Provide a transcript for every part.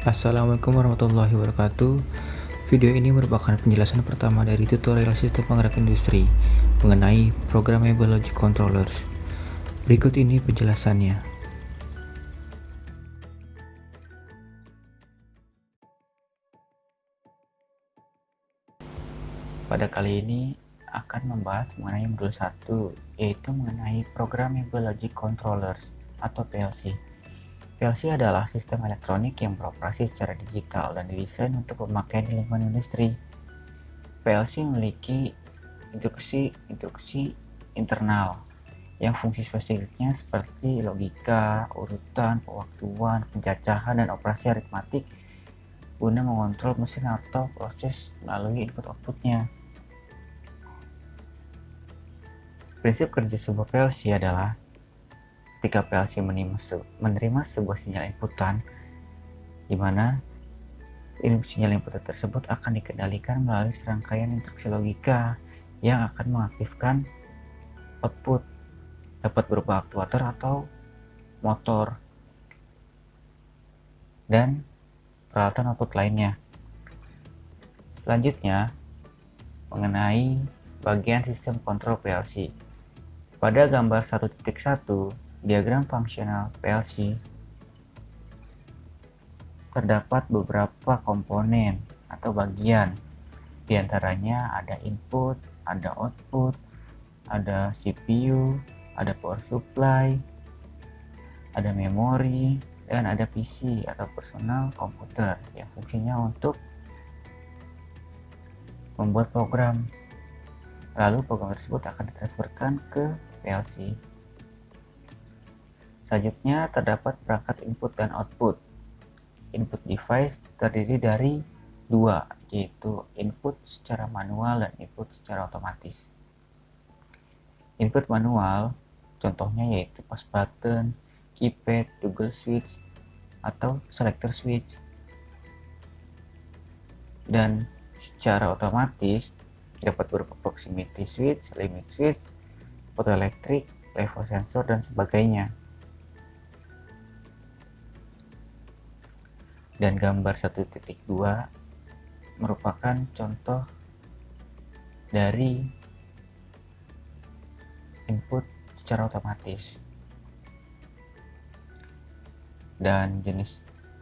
Assalamualaikum warahmatullahi wabarakatuh. Video ini merupakan penjelasan pertama dari tutorial sistem penggerak industri mengenai Programmable Logic Controllers. Berikut ini penjelasannya. Pada kali ini akan membahas mengenai modul 1, yaitu mengenai Programmable Logic Controllers atau PLC. PLC adalah sistem elektronik yang beroperasi secara digital dan didesain untuk pemakaian di lingkungan industri. PLC memiliki instruksi internal yang fungsi spesifiknya seperti logika, urutan, pewaktuan, pencacahan, dan operasi aritmatik guna mengontrol mesin atau proses melalui input-outputnya. Prinsip kerja sebuah PLC adalah ketika PLC menerima sebuah sinyal inputan, di mana sinyal input tersebut akan dikendalikan melalui serangkaian instruksi logika yang akan mengaktifkan output, dapat berupa aktuator atau motor, dan peralatan output lainnya. Selanjutnya, mengenai bagian sistem kontrol PLC. Pada gambar 1.1, diagram fungsional PLC, terdapat beberapa komponen atau bagian. Di antaranya ada input, ada output, ada CPU, ada power supply, ada memori, dan ada PC atau personal komputer yang fungsinya untuk membuat program. Lalu program tersebut akan ditransferkan ke PLC. Selanjutnya terdapat perangkat input dan output. Input device terdiri dari dua, yaitu input secara manual dan input secara otomatis. Input manual contohnya yaitu push button, keypad, toggle switch, atau selector switch. Dan secara otomatis dapat berupa proximity switch, limit switch, photoelectric, level sensor, dan sebagainya. Dan gambar 1.2 merupakan contoh dari input secara otomatis. Dan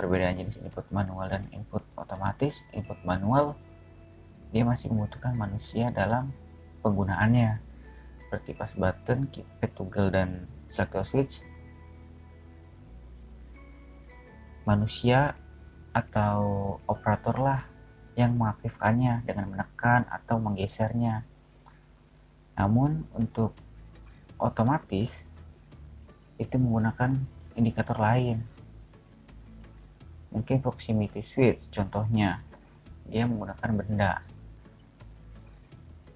perbedaan jenis input manual dan input otomatis. Input manual dia masih membutuhkan manusia dalam penggunaannya, seperti push button, keypad, toggle, dan selector switch. Manusia atau operator lah yang mengaktifkannya dengan menekan atau menggesernya. Namun untuk otomatis itu menggunakan indikator lain. Mungkin proximity switch contohnya, dia menggunakan benda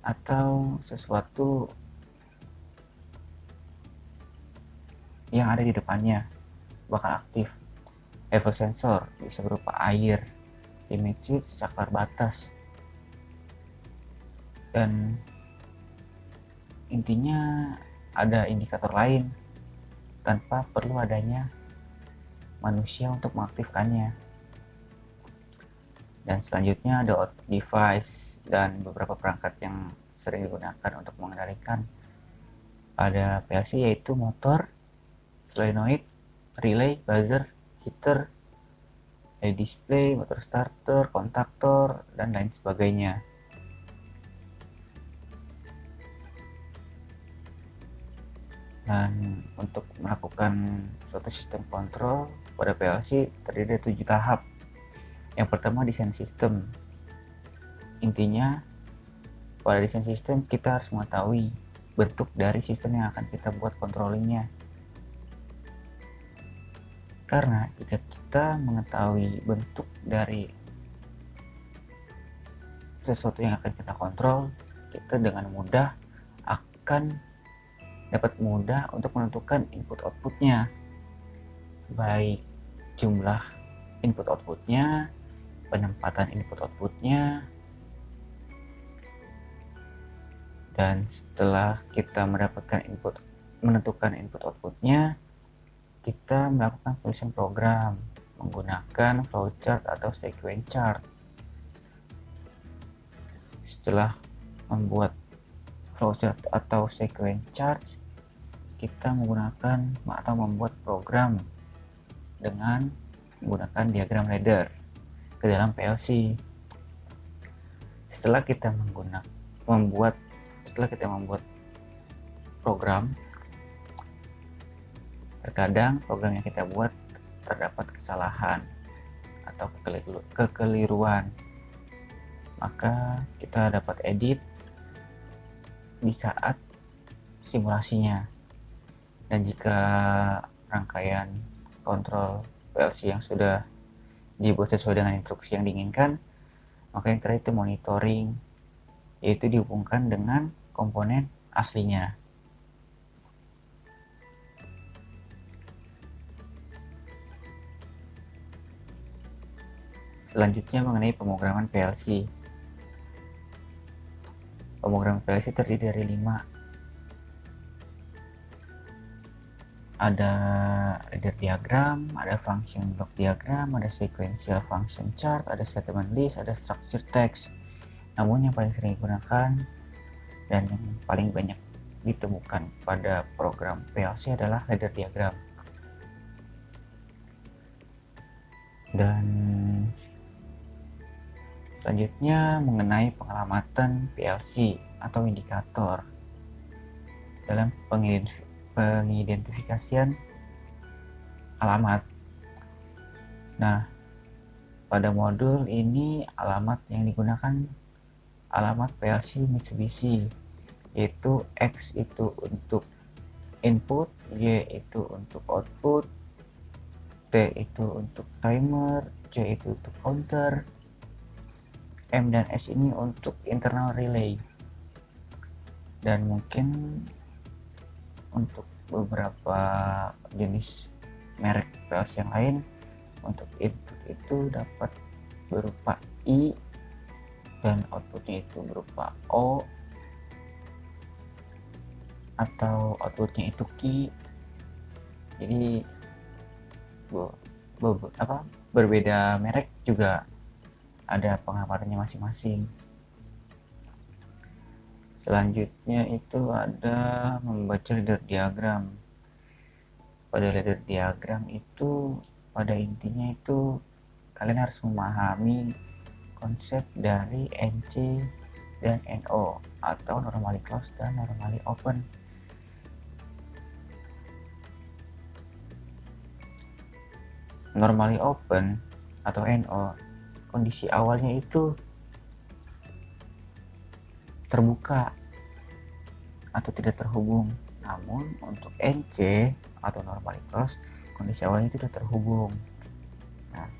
atau sesuatu yang ada di depannya bakal aktif. Level sensor bisa berupa air, limit switch saklar batas, dan intinya ada indikator lain tanpa perlu adanya manusia untuk mengaktifkannya. Dan selanjutnya ada output device dan beberapa perangkat yang sering digunakan untuk mengendalikan pada PLC, yaitu motor, solenoid, relay, buzzer, heater, display, motor starter, kontaktor, dan lain sebagainya. Dan untuk melakukan suatu sistem kontrol pada PLC terdiri dari 7 tahap. Yang pertama, desain sistem. Intinya pada desain sistem kita harus mengetahui bentuk dari sistem yang akan kita buat controllingnya. Karena jika kita mengetahui bentuk dari sesuatu yang akan kita kontrol, kita dengan mudah akan dapat mudah untuk menentukan input outputnya, baik jumlah input outputnya, penempatan input outputnya, dan setelah kita menentukan input outputnya, kita melakukan tulisan program menggunakan flowchart atau sequence chart. Setelah membuat flowchart atau sequence chart, kita menggunakan atau membuat program dengan menggunakan diagram ladder ke dalam PLC. Setelah kita membuat program, terkadang program yang kita buat terdapat kesalahan atau kekeliruan, maka kita dapat edit di saat simulasinya. Dan jika rangkaian kontrol PLC yang sudah dibuat sesuai dengan instruksi yang diinginkan, maka yang terakhir itu monitoring, yaitu dihubungkan dengan komponen aslinya. Selanjutnya mengenai pemrograman PLC. Pemrograman PLC terdiri dari 5. Ada ladder diagram, ada function block diagram, ada sequential function chart, ada statement list, ada structure text. Namun yang paling sering digunakan dan yang paling banyak ditemukan pada program PLC adalah ladder diagram. Dan selanjutnya mengenai pengamatan PLC atau indikator dalam pengidentifikasian alamat. Nah, pada modul ini alamat yang digunakan alamat PLC Mitsubishi, yaitu X itu untuk input, Y itu untuk output, T itu untuk timer, C itu untuk counter, M dan S ini untuk internal relay. Dan mungkin untuk beberapa jenis merek PLC yang lain, untuk input itu dapat berupa I dan outputnya itu berupa O, atau outputnya itu Q. Jadi berbeda merek juga ada pengamatannya masing-masing. Selanjutnya itu ada membaca ladder diagram. Pada ladder diagram itu pada intinya itu kalian harus memahami konsep dari NC dan NO atau normally closed dan normally open. Normally open atau NO, kondisi awalnya itu terbuka atau tidak terhubung. Namun untuk NC atau normally closed, kondisi awalnya itu sudah terhubung. Nah,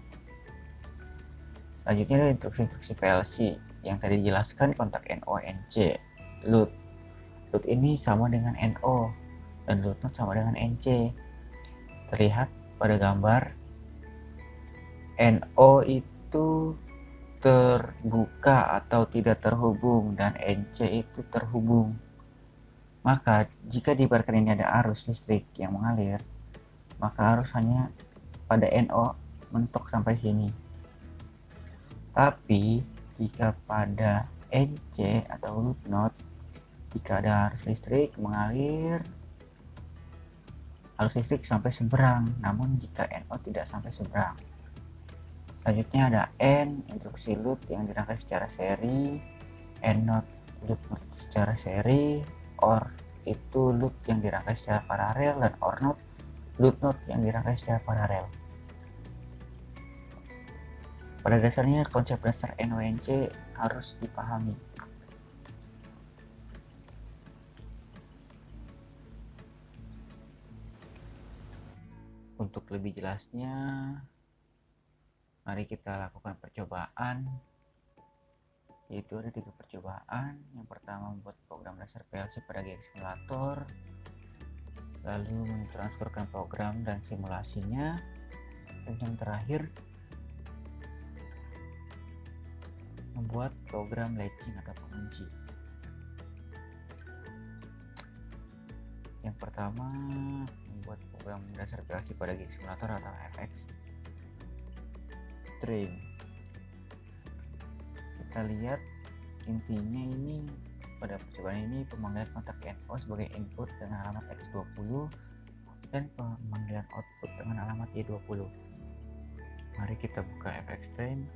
selanjutnya ada instruksi-instruksi PLC yang tadi dijelaskan, kontak NO, NC, load. Load ini sama dengan NO dan load not sama dengan NC. Terlihat pada gambar, NO itu terbuka atau tidak terhubung dan NC itu terhubung. Maka jika diibaratkan ini ada arus listrik yang mengalir, maka arus hanya pada NO mentok sampai sini. Tapi jika pada NC atau loop not, jika ada arus listrik mengalir, arus listrik sampai seberang, namun jika NO tidak sampai seberang. Selanjutnya ada N, instruksi loop yang dirangkai secara seri, N not, loop not secara seri, OR itu loop yang dirangkai secara paralel, dan OR not, loop not yang dirangkai secara paralel. Pada dasarnya konsep dasar NONC harus dipahami. Untuk lebih jelasnya, mari kita lakukan percobaan, yaitu ada 3 percobaan. Yang pertama membuat program dasar PLC pada GX simulator, lalu mentransferkan program dan simulasinya, dan yang terakhir membuat program latching atau pengunci. Yang pertama membuat program dasar PLC pada GX simulator atau FX. string. Kita lihat intinya ini pada percobaan ini pemanggilan kontak NO sebagai input dengan alamat X20 dan pemanggilan output dengan alamat Y20. Mari kita buka fxtrain.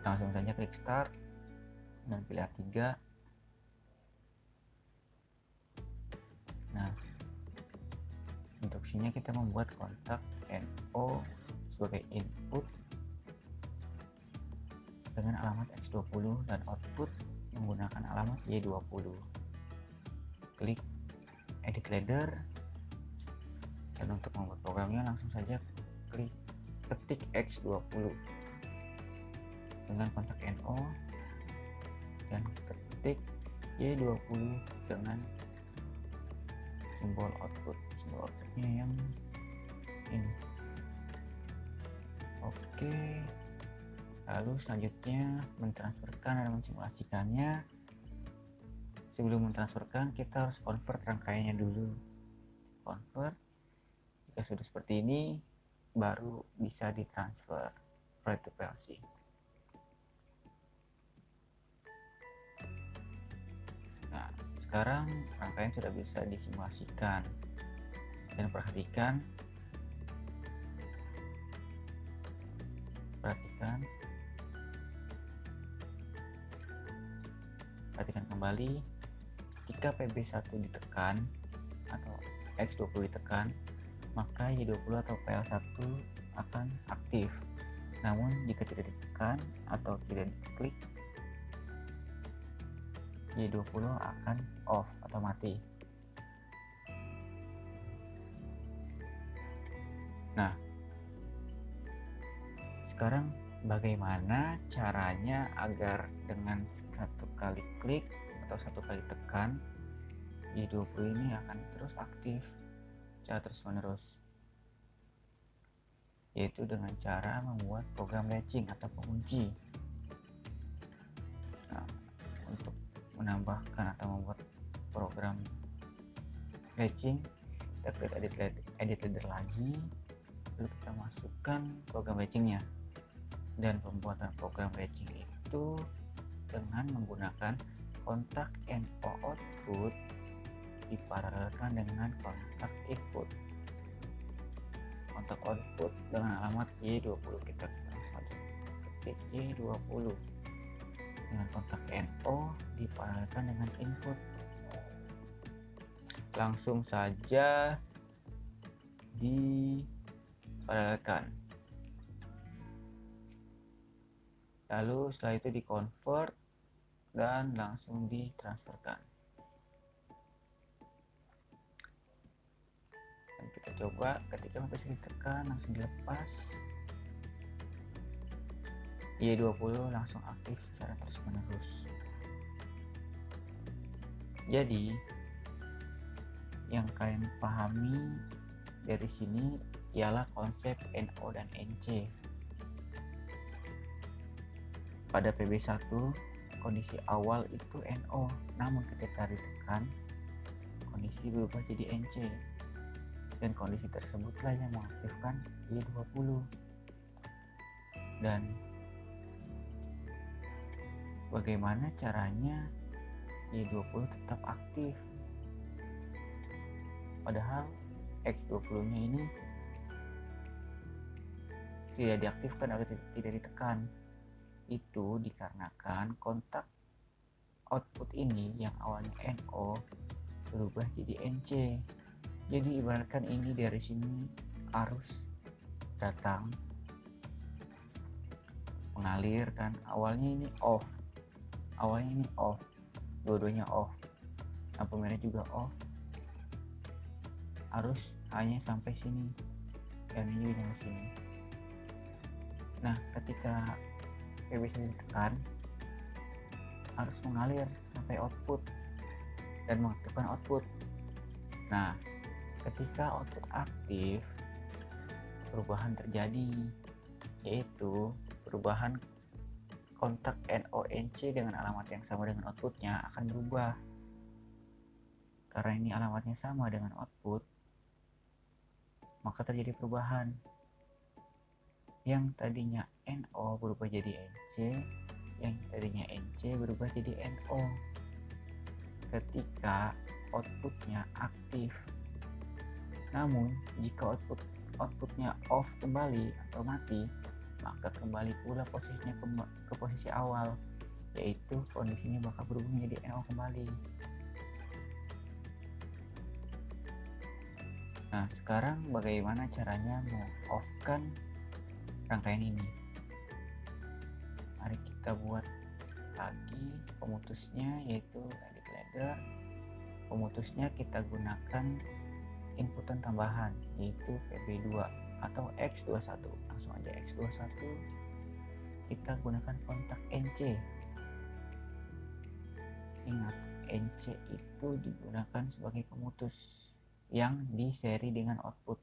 Langsung saja klik start dan pilih A3. Nah, instruksinya kita membuat kontak NO sebagai input dengan alamat X20 dan output menggunakan alamat Y20. Klik edit ladder dan untuk membuat programnya langsung saja klik ketik X20 dengan kontak NO dan ketik Y20 dengan simbol outputnya yang ini. Oke, lalu selanjutnya mentransferkan dan mensimulasikannya. Sebelum mentransferkan kita harus convert rangkaiannya dulu. Convert, jika sudah seperti ini baru bisa ditransfer file to PLC. Nah, sekarang rangkaian sudah bisa disimulasikan dan perhatikan kembali jika PB1 ditekan atau X20 ditekan, maka Y20 atau PL1 akan aktif. Namun jika tidak ditekan atau tidak diklik, Y20 akan off atau mati. Nah, sekarang bagaimana caranya agar dengan satu kali klik atau satu kali tekan Y20 ini akan terus aktif secara terus menerus, yaitu dengan cara membuat program latching atau pengunci. Nah, untuk menambahkan atau membuat program latching, kita klik edit ladder lagi, lalu kita masukkan program latchingnya. Dan pembuatan program latching itu dengan menggunakan kontak NO output diparalelkan dengan kontak input. Kontak output dengan alamat Y20, kita langsung saja ketik Y20 dengan kontak NO diparalelkan dengan input. Langsung saja diparalelkan. Lalu setelah itu di convert dan langsung ditransferkan. Dan kita coba ketika masih ditekan langsung dilepas, Y20 langsung aktif secara terus menerus. Jadi yang kalian pahami dari sini ialah konsep NO dan NC. Pada PB1 kondisi awal itu NO, namun ketika ditekan kondisi berubah jadi NC, dan kondisi tersebutlah yang mengaktifkan Y20. Dan bagaimana caranya Y20 tetap aktif padahal X20 nya ini tidak diaktifkan atau tidak ditekan? Itu dikarenakan kontak output ini yang awalnya NO berubah jadi NC. Jadi ibaratkan ini dari sini arus datang mengalir kan, awalnya ini off, dua-duanya off, lampu merah juga off, arus hanya sampai sini dan ini sampai sini. Nah, ketika PB ditekan, arus mengalir sampai output dan mengaktifkan output. Nah, ketika output aktif, perubahan terjadi, yaitu perubahan kontak NONC dengan alamat yang sama dengan outputnya akan berubah. karena ini alamatnya sama dengan output, maka terjadi perubahan. Yang tadinya NO berubah jadi NC, yang tadinya NC berubah jadi NO ketika outputnya aktif. Namun jika outputnya off kembali atau mati, maka kembali pula posisinya ke posisi awal, yaitu kondisinya bakal berubah menjadi NO kembali. Nah, sekarang bagaimana caranya meng-off-kan rangkaian ini? Mari kita buat lagi pemutusnya, yaitu edit ladder. Pemutusnya kita gunakan inputan tambahan, yaitu PB2 atau X21. Langsung aja X21. Kita gunakan kontak NC. Ingat, NC itu digunakan sebagai pemutus yang di seri dengan output.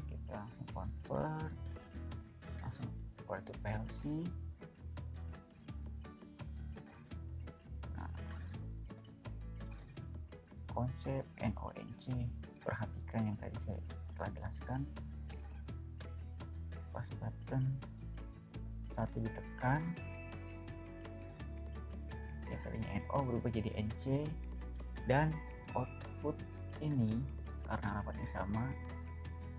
Kita langsung convert, langsung convert to PLC. Nah, konsep NONC, perhatikan yang tadi saya telah jelaskan. Pas button 1 ditekan, yang tadinya NO berubah jadi NC, dan output ini karena alamatnya sama,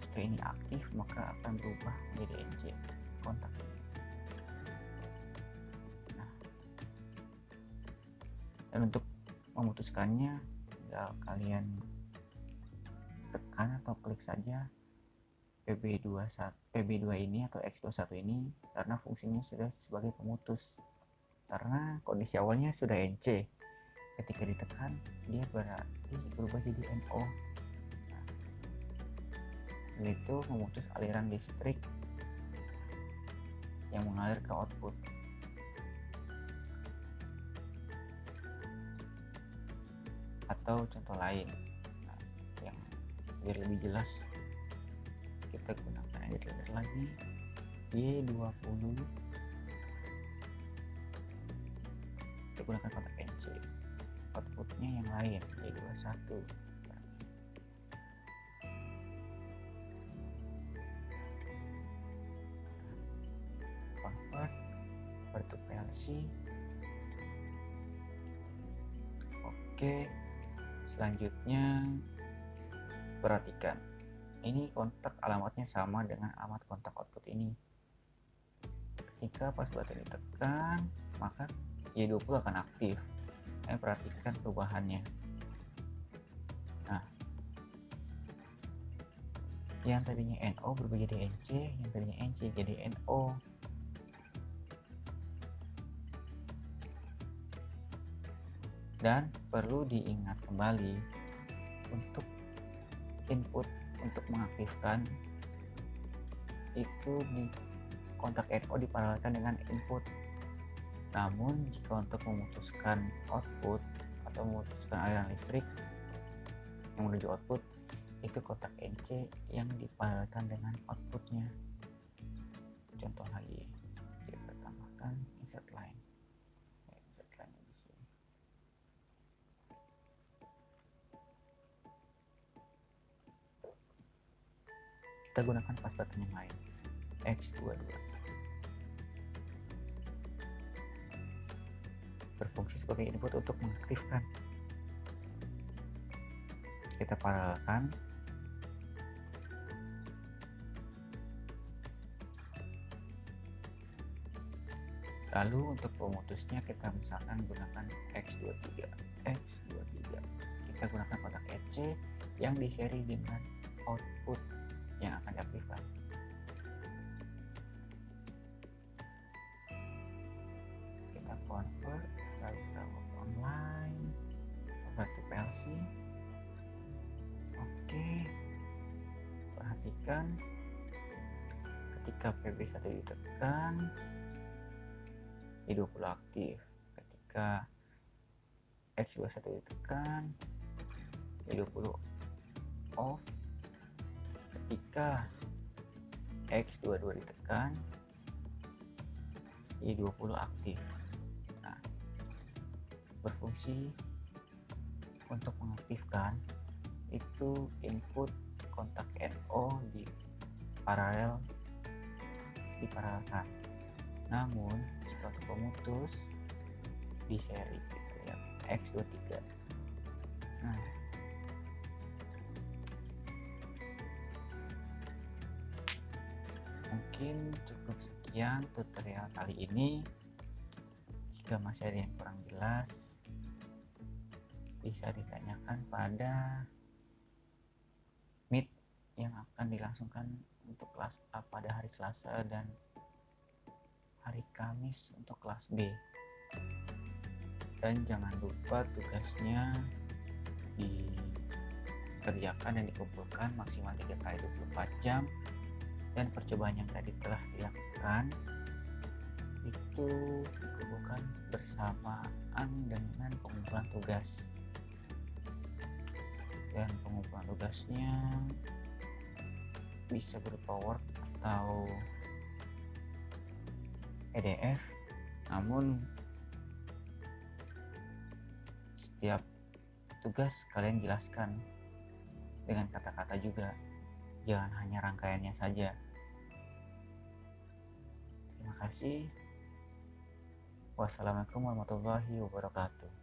jika ini aktif maka akan berubah menjadi NC kontak. Nah, dan untuk memutuskannya tinggal kalian tekan atau klik saja PB2 ini atau X21 ini, karena fungsinya sudah sebagai pemutus. Karena kondisi awalnya sudah NC, ketika ditekan dia berarti berubah jadi NO. Nah, itu memutus aliran listrik yang mengalir ke output. Atau contoh lain, nah, yang biar lebih jelas, kita gunakan edit ladder lagi, Y20, kita gunakan kontak NC, outputnya yang lain, Y21. Convert to PLC. Oke, selanjutnya perhatikan, ini kontak alamatnya sama dengan alamat kontak output ini. Ketika pas button ditekan, maka Y20 akan aktif. Perhatikan perubahannya. Nah, yang tadinya NO berubah jadi NC, yang tadinya NC jadi NO. Dan perlu diingat kembali, untuk input untuk mengaktifkan itu di kontak NO diparalelkan dengan input. Namun jika untuk memutuskan output atau memutuskan aliran listrik yang menuju output, itu kontak NC yang diparalelkan dengan outputnya. Contoh lagi, kita tambahkan insert line. Insert line di sini. Kita gunakan pas button yang lain, X22. Berfungsi sebagai input untuk mengaktifkan. Kita paralelkan. Lalu untuk pemutusnya kita misalkan gunakan X23. Kita gunakan kontak NC yang diseri dengan output yang akan diaktifkan. Kita convert, lalu kita online, convert to PLC. Oke, perhatikan ketika PB1 ditekan, Y20 aktif. Ketika X21 ditekan, Y20 off. Ketika X22 ditekan, Y20 aktif. Nah, berfungsi untuk mengaktifkan itu input kontak NO diparalelkan. Namun jika untuk pemutus di seri gitu ya, X23. Nah, mungkin cukup sekian tutorial kali ini. Jika masih ada yang kurang jelas, bisa ditanyakan pada Meet yang akan dilangsungkan untuk kelas A pada hari Selasa dan hari Kamis untuk kelas B. Dan jangan lupa tugasnya dikerjakan dan dikumpulkan maksimal 3 kali 24 jam, dan percobaan yang tadi telah dilakukan itu dikumpulkan bersamaan dengan pengumpulan tugas, dan pengumpulan tugasnya bisa berupa Word atau PDF. Namun setiap tugas kalian jelaskan dengan kata-kata juga, jangan hanya rangkaiannya saja. Terima kasih. Wassalamualaikum warahmatullahi wabarakatuh.